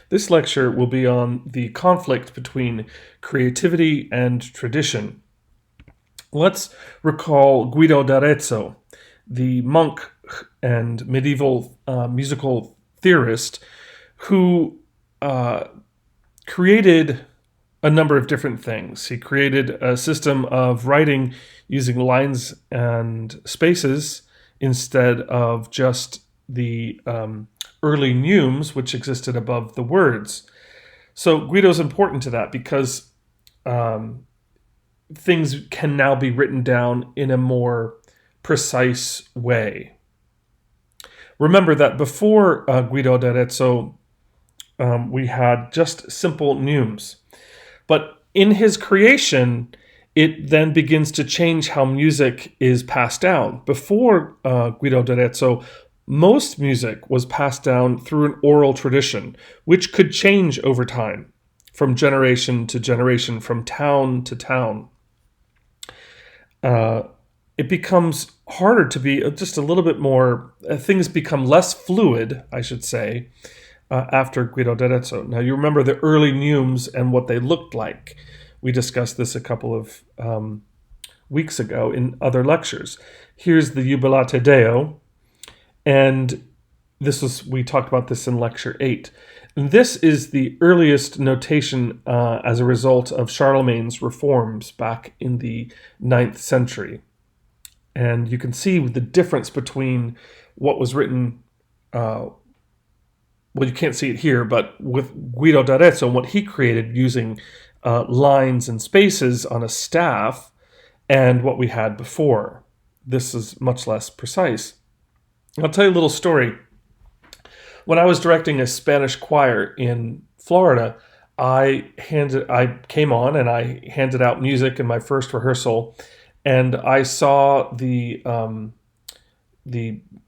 This lecture will be on the conflict between creativity and tradition. Let's recall Guido d'Arezzo, the monk and medieval musical theorist who created a number of different things. He created a system of writing using lines and spaces instead of just the early neumes, which existed above the words. So Guido's important to that because things can now be written down in a more precise way. Remember that before Guido d'Arezzo, we had just simple neumes. But in his creation, it then begins to change how music is passed down. Before Guido d'Arezzo, most music was passed down through an oral tradition, which could change over time, from generation to generation, from town to town. It becomes harder to be just a little bit more, things become less fluid, I should say, after Guido d'Arezzo. Now, you remember the early neumes and what they looked like. We discussed this a couple of weeks ago in other lectures. Here's the Jubilate Deo, and we talked about this in lecture 8. And this is the earliest notation as a result of Charlemagne's reforms back in the 9th century. And you can see the difference between what was written, well, you can't see it here, but with Guido d'Arezzo and what he created using lines and spaces on a staff and what we had before. This is much less precise. I'll tell you a little story. When I was directing a Spanish choir in Florida, I came on and I handed out music in my first rehearsal, and I saw the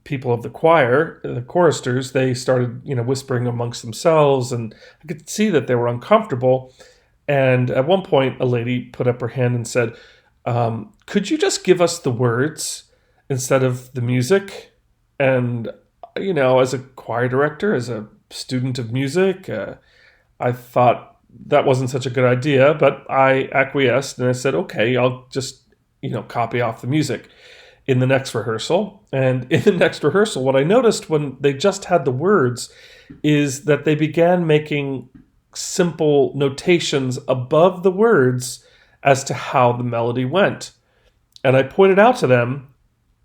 people of the choir, the choristers, they started, whispering amongst themselves, and I could see that they were uncomfortable. And at one point, a lady put up her hand and said, "Could you just give us the words instead of the music?" And as a choir director, as a student of music, I thought that wasn't such a good idea, but I acquiesced and I said, okay, I'll just, copy off the music in the next rehearsal. And in the next rehearsal, what I noticed when they just had the words is that they began making simple notations above the words as to how the melody went. And I pointed out to them,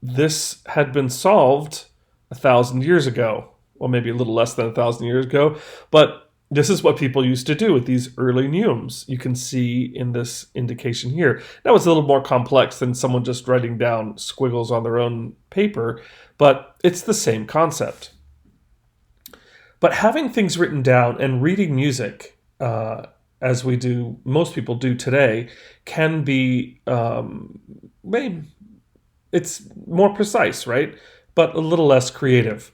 this had been solved 1,000 years ago, well, maybe a little less than 1,000 years ago, but this is what people used to do with these early neumes. You can see in this indication here. That was a little more complex than someone just writing down squiggles on their own paper, but it's the same concept. But having things written down and reading music, as most people do today, can be, maybe it's more precise, right? But a little less creative.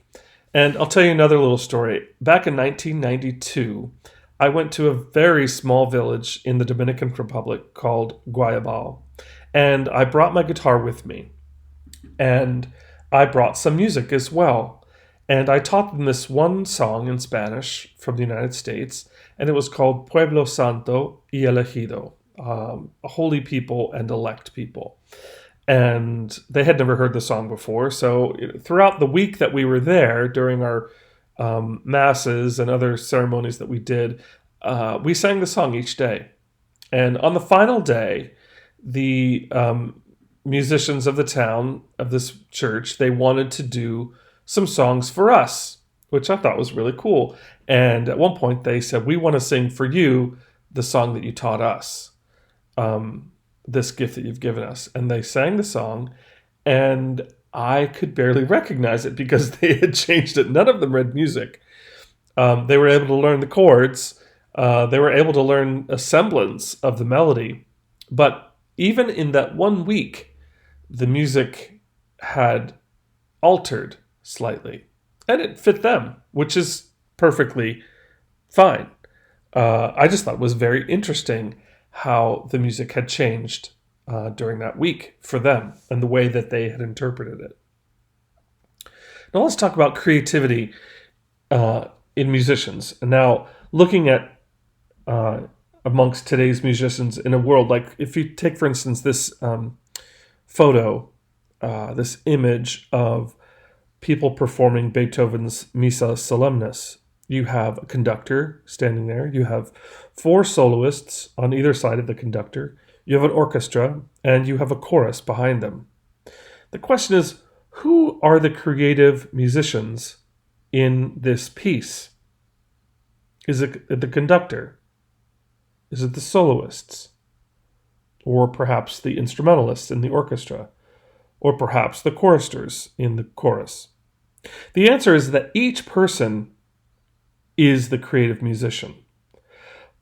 And I'll tell you another little story. Back in 1992, I went to a very small village in the Dominican Republic called Guayabal, and I brought my guitar with me. And I brought some music as well. And I taught them this one song in Spanish from the United States, and it was called Pueblo Santo y Elegido, holy people and elect people. And they had never heard the song before. So throughout the week that we were there, during our masses and other ceremonies that we did, we sang the song each day. And on the final day, the musicians of the town, of this church, they wanted to do some songs for us, which I thought was really cool. And at one point they said, we want to sing for you the song that you taught us. This gift that you've given us. And they sang the song, and I could barely recognize it because they had changed it. None of them read music. They were able to learn the chords. They were able to learn a semblance of the melody. But even in that 1 week, the music had altered slightly. And it fit them, which is perfectly fine. I just thought it was very interesting how the music had changed during that week for them and the way that they had interpreted it. Now let's talk about creativity in musicians. Now, looking at amongst today's musicians in a world, like if you take, for instance, this photo, this image of people performing Beethoven's Missa Solemnis. You have a conductor standing there. You have 4 soloists on either side of the conductor. You have an orchestra, and you have a chorus behind them. The question is, who are the creative musicians in this piece? Is it the conductor? Is it the soloists? Or perhaps the instrumentalists in the orchestra? Or perhaps the choristers in the chorus? The answer is that each person is the creative musician.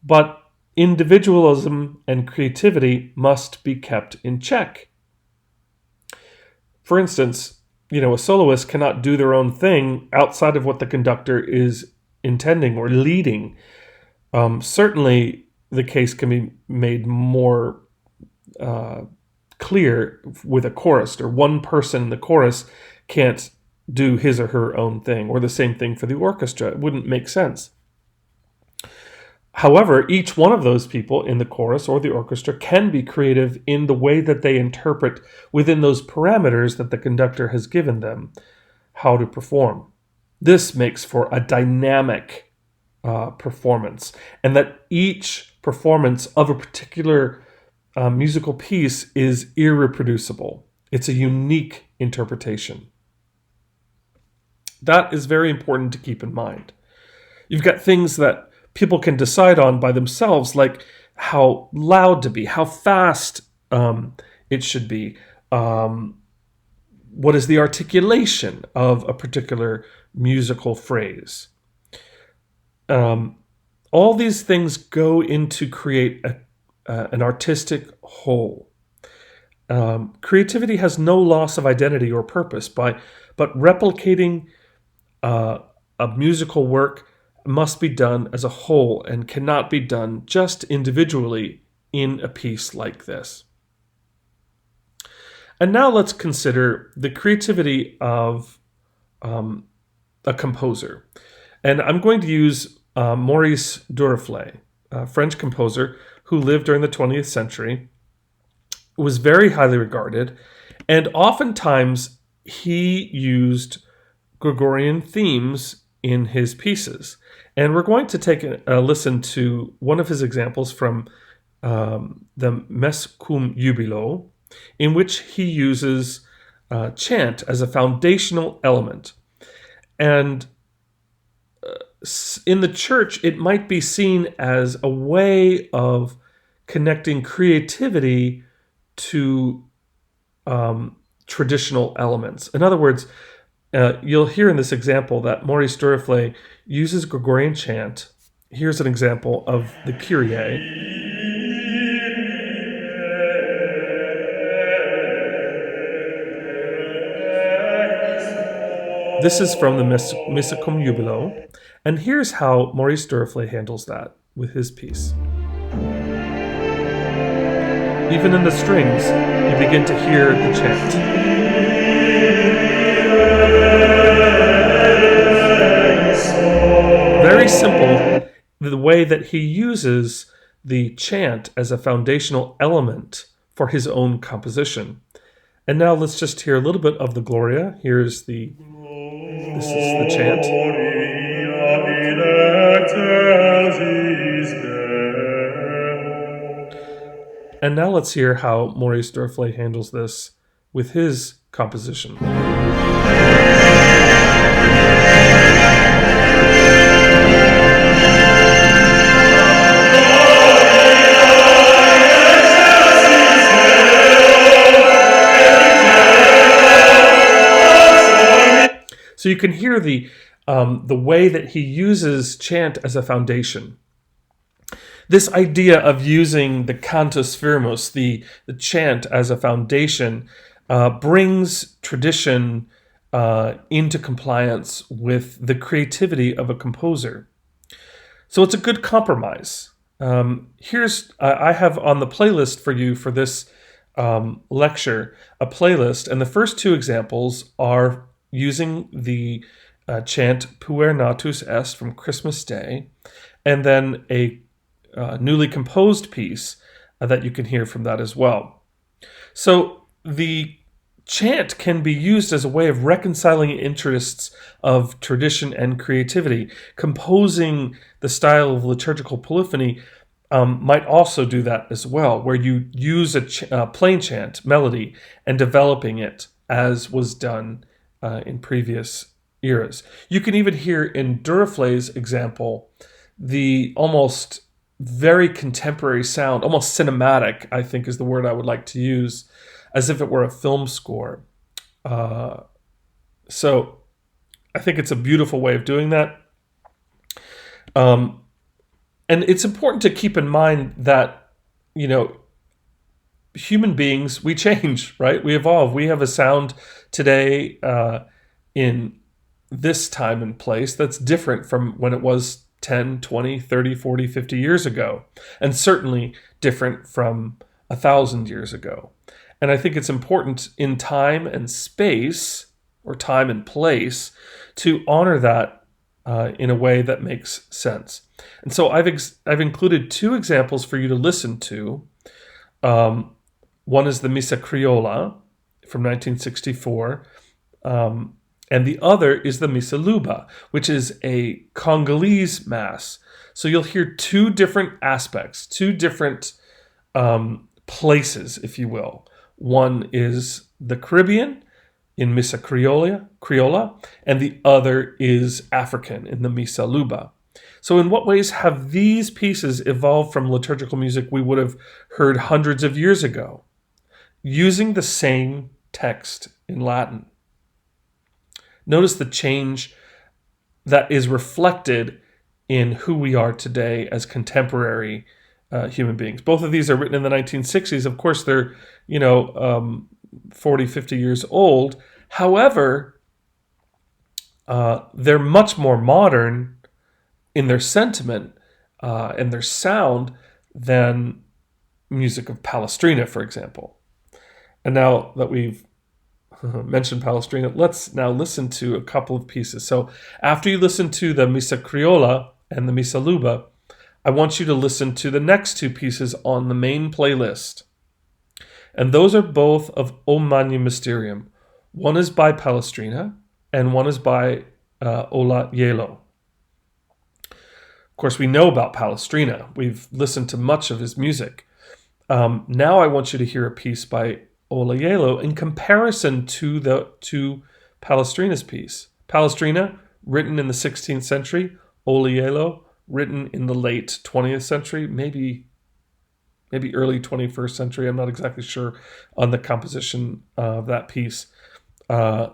But individualism and creativity must be kept in check. For instance, a soloist cannot do their own thing outside of what the conductor is intending or leading. Certainly, the case can be made more clear with a chorus, or one person in the chorus can't do his or her own thing, or the same thing for the orchestra. It wouldn't make sense. However, each one of those people in the chorus or the orchestra can be creative in the way that they interpret within those parameters that the conductor has given them how to perform. This makes for a dynamic performance, and that each performance of a particular musical piece is irreproducible. It's a unique interpretation. That is very important to keep in mind. You've got things that people can decide on by themselves, like how loud to be, how fast it should be, what is the articulation of a particular musical phrase. All these things go into create an artistic whole. Creativity has no loss of identity or purpose, but replicating a musical work must be done as a whole and cannot be done just individually in a piece like this. And now let's consider the creativity of a composer. And I'm going to use Maurice Duruflé, a French composer who lived during the 20th century, was very highly regarded, and oftentimes he used Gregorian themes in his pieces. And we're going to take a listen to one of his examples from the Messe cum Jubilo, in which he uses chant as a foundational element. And in the church, it might be seen as a way of connecting creativity to traditional elements. In other words, you'll hear in this example that Maurice Duruflé uses Gregorian chant. Here's an example of the Kyrie. This is from the Missa cum Jubilo, and here's how Maurice Duruflé handles that with his piece. Even in the strings, you begin to hear the chant. Very simple, the way that he uses the chant as a foundational element for his own composition. And now let's just hear a little bit of the Gloria. This is the chant. And now let's hear how Maurice Duruflé handles this with his composition. So you can hear the way that he uses chant as a foundation. This idea of using the Cantus Firmus, the chant as a foundation, brings tradition into compliance with the creativity of a composer. So it's a good compromise. I have on the playlist for you for this lecture a playlist, and the first 2 examples are using the chant Puer Natus Est from Christmas Day, and then a newly composed piece that you can hear from that as well. So the chant can be used as a way of reconciling interests of tradition and creativity. Composing the style of liturgical polyphony might also do that as well, where you use a plain chant melody and developing it as was done in previous eras. You can even hear in Duruflé's example the almost very contemporary sound, almost cinematic, I think is the word I would like to use, as if it were a film score. So I think it's a beautiful way of doing that. And it's important to keep in mind that, human beings, we change, right? We evolve. We have a sound today in this time and place that's different from when it was 10, 20, 30, 40, 50 years ago, and certainly different from 1,000 years ago. And I think it's important in time and space, or time and place, to honor that in a way that makes sense. And so I've included two examples for you to listen to. One is the Missa Criolla from 1964, and the other is the Missa Luba, which is a Congolese mass. So you'll hear two different aspects, two different places, if you will. One is the Caribbean in Missa Criolla, and the other is African in the Missa Luba. So in what ways have these pieces evolved from liturgical music we would have heard hundreds of years ago, using the same text in Latin? Notice the change that is reflected in who we are today as contemporary human beings. Both of these are written in the 1960s. Of course, they're 40, 50 years old. However, they're much more modern in their sentiment and their sound than music of Palestrina, for example. And now that we've mentioned Palestrina, let's now listen to a couple of pieces. So after you listen to the Missa Criolla and the Missa Luba, I want you to listen to the next two pieces on the main playlist. And those are both of O Magnum Mysterium. One is by Palestrina and one is by Ola Yelo. Of course, we know about Palestrina. We've listened to much of his music. Now I want you to hear a piece by Ola Yelo in comparison to Palestrina's piece. Palestrina, written in the 16th century. Ola Yelo, written in the late 20th century, maybe early 21st century. I'm not exactly sure on the composition of that piece. I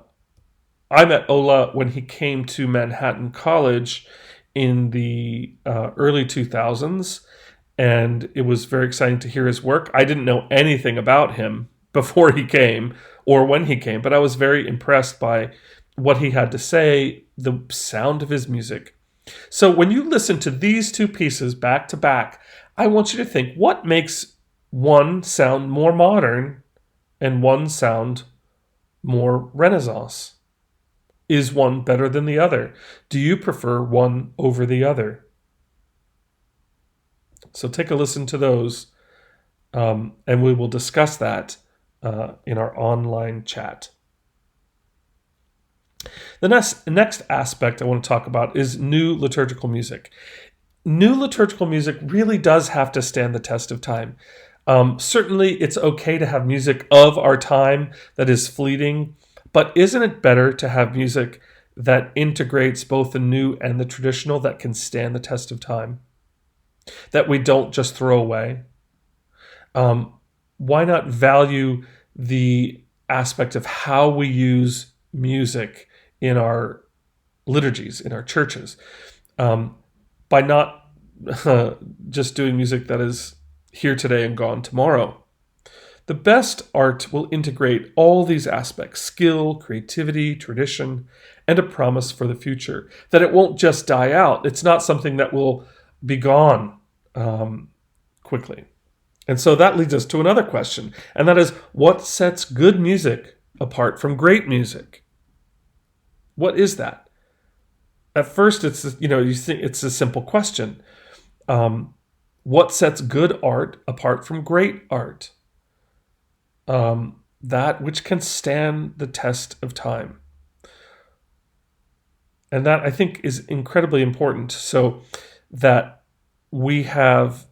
met Ola when he came to Manhattan College in the early 2000s, and it was very exciting to hear his work. I didn't know anything about him before he came or when he came, but I was very impressed by what he had to say, the sound of his music. So when you listen to these two pieces back to back, I want you to think, what makes one sound more modern and one sound more Renaissance? Is one better than the other? Do you prefer one over the other? So take a listen to those, and we will discuss that in our online chat. The next aspect I want to talk about is new liturgical music. New liturgical music really does have to stand the test of time. Certainly, it's okay to have music of our time that is fleeting, but isn't it better to have music that integrates both the new and the traditional, that can stand the test of time, that we don't just throw away? Why not value the aspect of how we use music in our liturgies, in our churches, by not just doing music that is here today and gone tomorrow? The best art will integrate all these aspects: skill, creativity, tradition, and a promise for the future, that it won't just die out. It's not something that will be gone quickly. And so that leads us to another question, and that is, what sets good music apart from great music? What is that? at first it's, you think it's a simple question. What sets good art apart from great art? That which can stand the test of time. And that, I think, is incredibly important, so that we have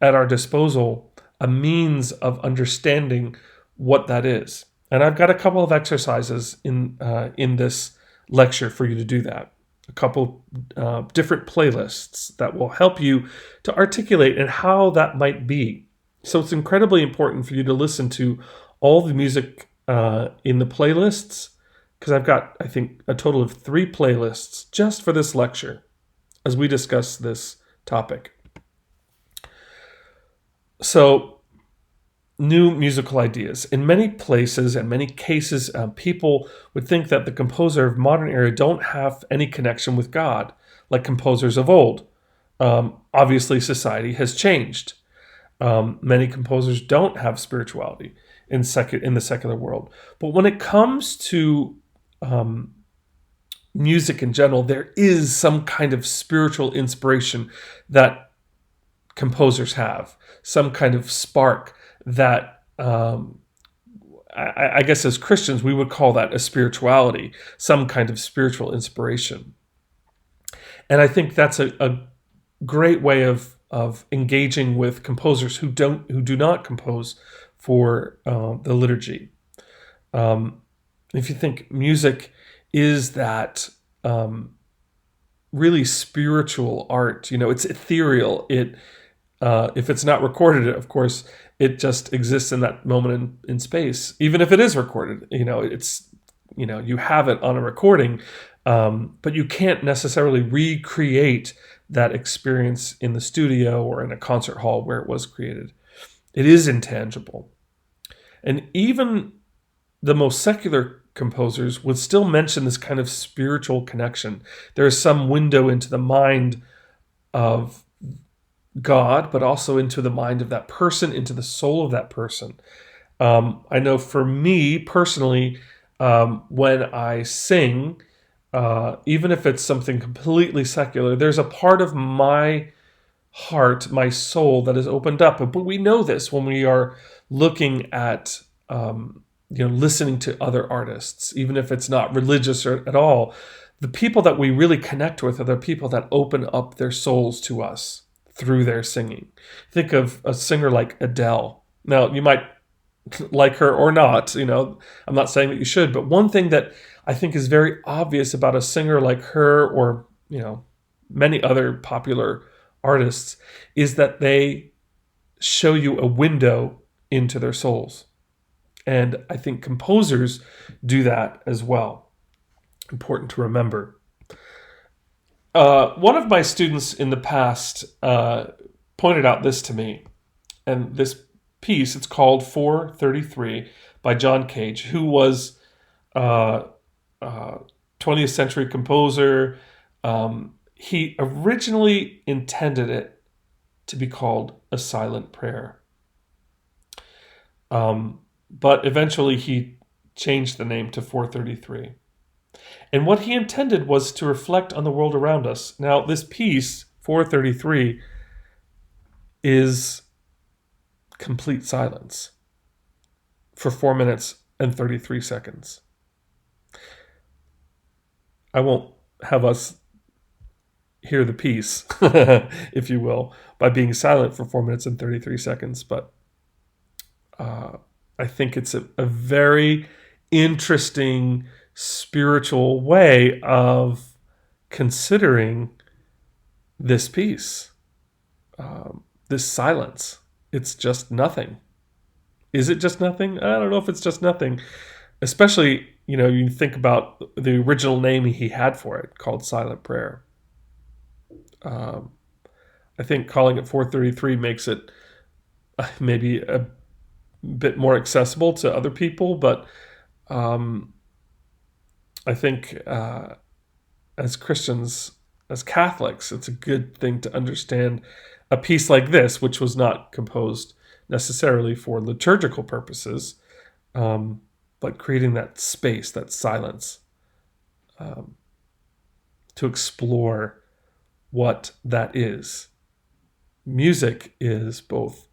at our disposal a means of understanding what that is. And I've got a couple of exercises in this lecture for you to do that. A couple different playlists that will help you to articulate and how that might be. So it's incredibly important for you to listen to all the music in the playlists, because I've got, I think, a total of 3 playlists just for this lecture as we discuss this topic. So, new musical ideas. In many places and many cases, people would think that the composer of modern era don't have any connection with God, like composers of old. Obviously, society has changed. Many composers don't have spirituality in the secular world. But when it comes to music in general, there is some kind of spiritual inspiration that composers have, some kind of spark that I guess as Christians we would call that a spirituality, some kind of spiritual inspiration. And I think that's a great way of engaging with composers who do not compose for the liturgy. If you think music is that really spiritual art, it's ethereal. If it's not recorded, of course, it just exists in that moment in space. Even if it is recorded, it's you have it on a recording, but you can't necessarily recreate that experience in the studio or in a concert hall where it was created. It is intangible, and even the most secular composers would still mention this kind of spiritual connection. There is some window into the mind of God, but also into the mind of that person, into the soul of that person. I know for me personally, when I sing, even if it's something completely secular, there's a part of my heart, my soul that is opened up. But we know this when we are looking at listening to other artists, even if it's not religious or at all. The people that we really connect with are the people that open up their souls to us through their singing. Think of a singer like Adele. Now, you might like her or not, I'm not saying that you should, but one thing that I think is very obvious about a singer like her or, many other popular artists is that they show you a window into their souls. And I think composers do that as well. Important to remember. One of my students in the past pointed out this to me, and this piece, it's called 433 by John Cage, who was a 20th century composer. He originally intended it to be called a silent prayer. But eventually he changed the name to 433. And what he intended was to reflect on the world around us. Now, this piece, 433, is complete silence for 4 minutes and 33 seconds. I won't have us hear the piece, if you will, by being silent for 4 minutes and 33 seconds, but I think it's a very interesting spiritual way of considering this piece, this silence. It's just nothing. Is it just nothing? I don't know if it's just nothing. Especially, you think about the original name he had for it, called Silent Prayer. I think calling it 433 makes it maybe a bit more accessible to other people, but I think as Christians, as Catholics, it's a good thing to understand a piece like this, which was not composed necessarily for liturgical purposes, but creating that space, that silence. to explore what that is. Music is both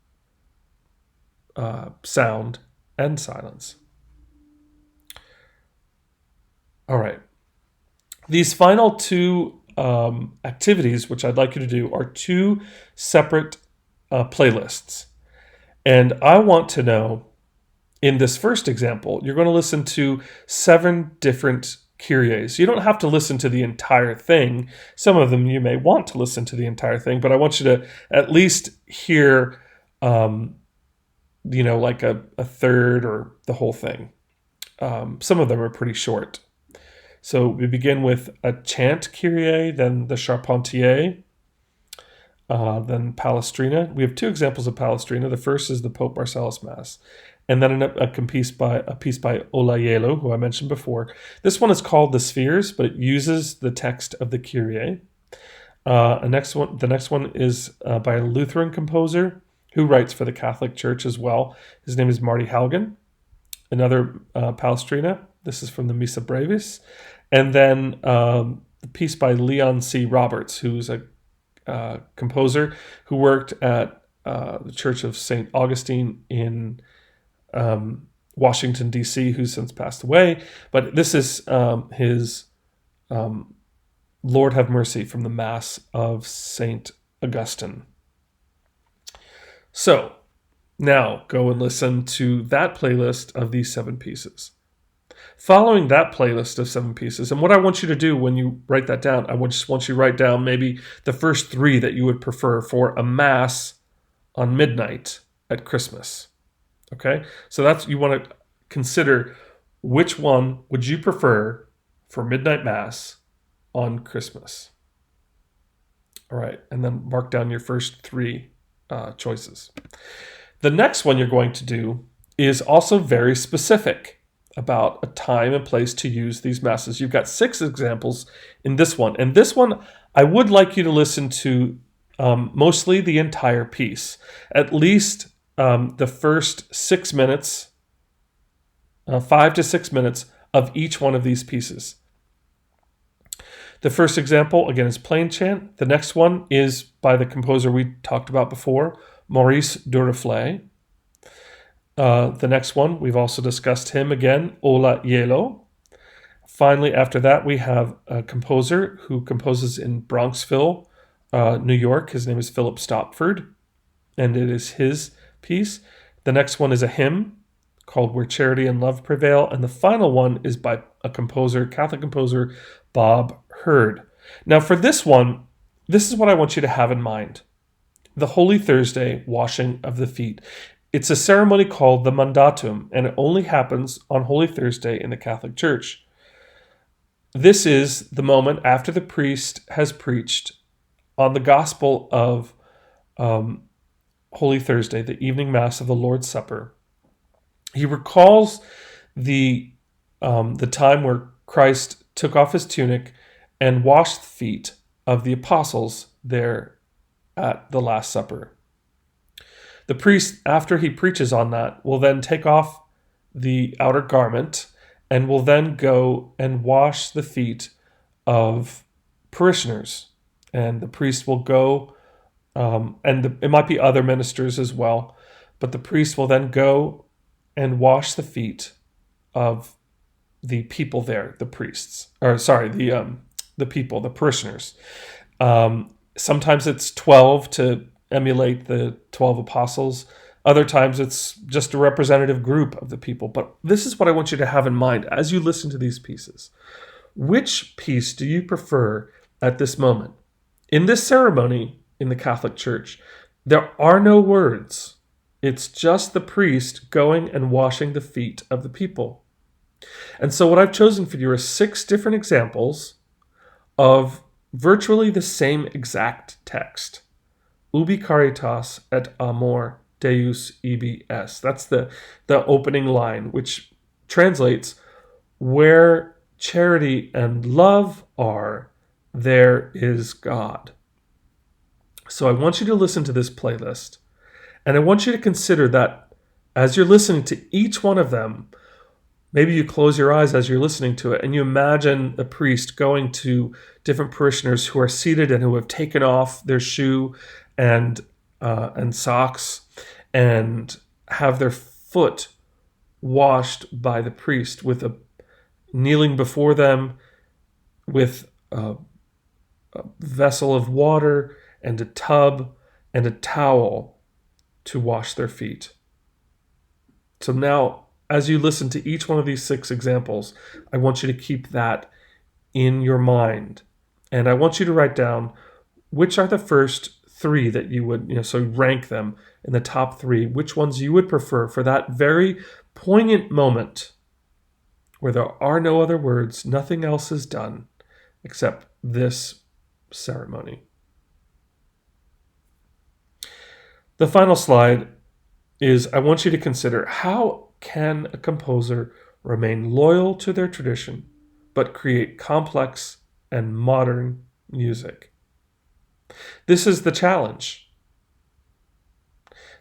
sound and silence. All right. These final two activities, which I'd like you to do, are two separate playlists. And I want to know, in this first example, you're going to listen to 7 different Kyries. You don't have to listen to the entire thing. Some of them you may want to listen to the entire thing, but I want you to at least hear, like a third or the whole thing. Some of them are pretty short. So we begin with a chant Kyrie, then the Charpentier, then Palestrina. We have 2 examples of Palestrina. The first is the Pope Marcellus Mass, and then a piece by Olaiolo, who I mentioned before. This one is called the Spheres, but it uses the text of the Kyrie. The next one is by a Lutheran composer who writes for the Catholic Church as well. His name is Marty Haugen. Another Palestrina. This is from the Missa Brevis. And then the piece by Leon C. Roberts, who's a composer who worked at the Church of St. Augustine in Washington, D.C., who's since passed away. But this is his Lord Have Mercy from the Mass of St. Augustine. So now go and listen to that playlist of these 7 pieces. Following that playlist of 7 pieces, and what I want you to do when you write that down, I just want you to write down maybe the first 3 that you would prefer for a Mass on midnight at Christmas. Okay? So that's, you want to consider which one would you prefer for midnight Mass on Christmas. All right, and then mark down your first 3 choices. The next one you're going to do is also very specific about a time and place to use these masses. You've got 6 examples in this one. And this one, I would like you to listen to mostly the entire piece. At least the first 6 minutes, 5 to 6 minutes of each one of these pieces. The first example, again, is plain chant. The next one is by the composer we talked about before, Maurice Duruflé. The next one, we've also discussed him again, Olaiolo. Finally, after that, we have a composer who composes in Bronxville, New York. His name is Philip Stopford, and it is his piece. The next one is a hymn called Where Charity and Love Prevail. And the final one is by a composer, Catholic composer, Bob Hurd. Now, for this one, this is what I want you to have in mind. The Holy Thursday washing of the feet. It's a ceremony called the Mandatum, and it only happens on Holy Thursday in the Catholic Church. This is the moment after the priest has preached on the Gospel of Holy Thursday, the evening Mass of the Lord's Supper. He recalls the time where Christ took off his tunic and washed the feet of the apostles there at the Last Supper. The priest, after he preaches on that, will then take off the outer garment and will then go and wash the feet of parishioners. And the priest will go, it might be other ministers as well, but the priest will then go and wash the feet of the people there, the people, the parishioners. Sometimes it's 12 to emulate the 12 apostles. Other times it's just a representative group of the people. But this is what I want you to have in mind as you listen to these pieces. Which piece do you prefer at this moment? In this ceremony in the Catholic Church, there are no words. It's just the priest going and washing the feet of the people. And so what I've chosen for you are 6 different examples of virtually the same exact text. Ubi caritas et amor Deus ibi est. That's the opening line, which translates, where charity and love are, there is God. So I want you to listen to this playlist, and I want you to consider that as you're listening to each one of them, Maybe you close your eyes as you're listening to it and you imagine a priest going to different parishioners who are seated and who have taken off their shoe and socks and have their foot washed by the priest with a kneeling before them with a vessel of water and a tub and a towel to wash their feet. So now, as you listen to each one of these 6 examples, I want you to keep that in your mind. And I want you to write down which are the first 3 that you would, so rank them in the top 3, which ones you would prefer for that very poignant moment where there are no other words, nothing else is done except this ceremony. The final slide is I want you to consider, how can a composer remain loyal to their tradition but create complex and modern music? This is the challenge.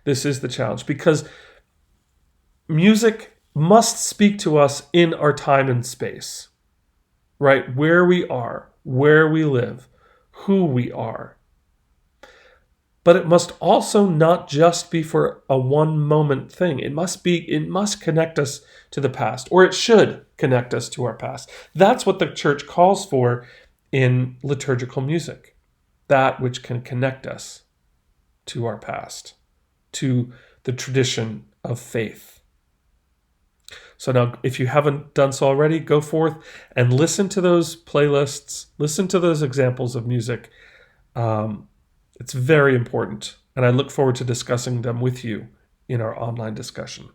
This is the challenge because music must speak to us in our time and space, right? Where we are, where we live, who we are. But it must also not just be for a one moment thing. It must connect us to the past, or it should connect us to our past. That's what the church calls for in liturgical music. That which can connect us to our past, to the tradition of faith. So now, if you haven't done so already, go forth and listen to those playlists, listen to those examples of music. It's very important, and I look forward to discussing them with you in our online discussion.